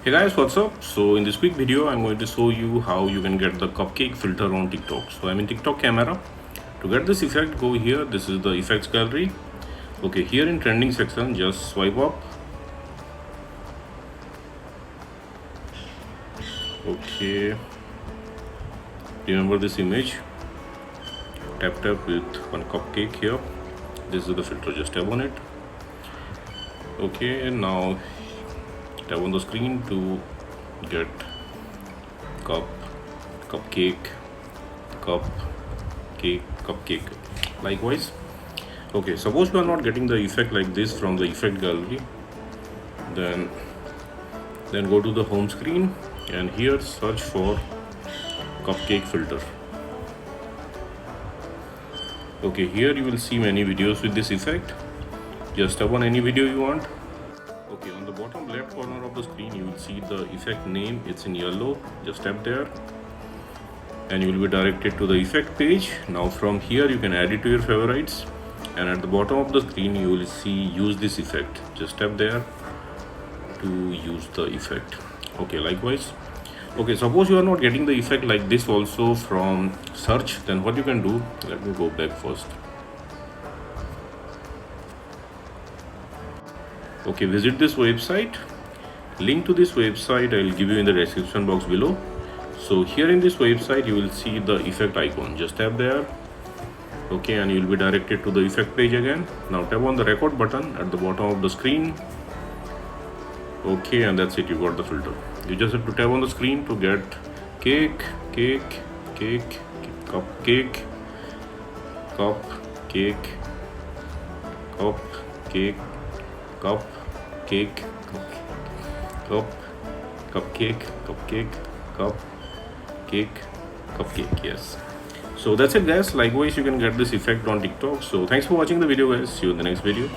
Hey guys, what's up? So in this quick video I'm going to show you how you can get the cupcake filter on TikTok. So I'm in TikTok camera. To get this effect, go here. This is the effects gallery. Okay, here in trending section, just swipe up. Okay, remember this image, tap with one cupcake here. This is the filter, just tap on it. Okay, and now tap on the screen to get cupcake, cupcake. Likewise, okay, suppose you are not getting the effect like this from the effect gallery, then go to the home screen and here search for cupcake filter. Okay, here you will see many videos with this effect. Just tap on any video you want. Okay, on the bottom left corner of the screen you will see the effect name. It's in yellow. Just tap there and you will be directed to the effect page. Now from here you can add it to your favorites, and at the bottom of the screen you will see use this effect. Just tap there to use the effect. Okay, likewise. Okay, suppose you are not getting the effect like this also from search, then what you can do, let me go back first. Okay, visit this website. Link to this website I will give you in the description box below. So here in this website you will see the effect icon. Just tap there. Okay, and you will be directed to the effect page again. Now tap on the record button at the bottom of the screen. Okay, and that's it, you got the filter. You just have to tap on the screen to get cupcake, cupcake, cupcake, cupcake, cupcake, cupcake. Yes. So that's it guys. Likewise, you can get this effect on TikTok. So thanks for watching the video guys. See you in the next video.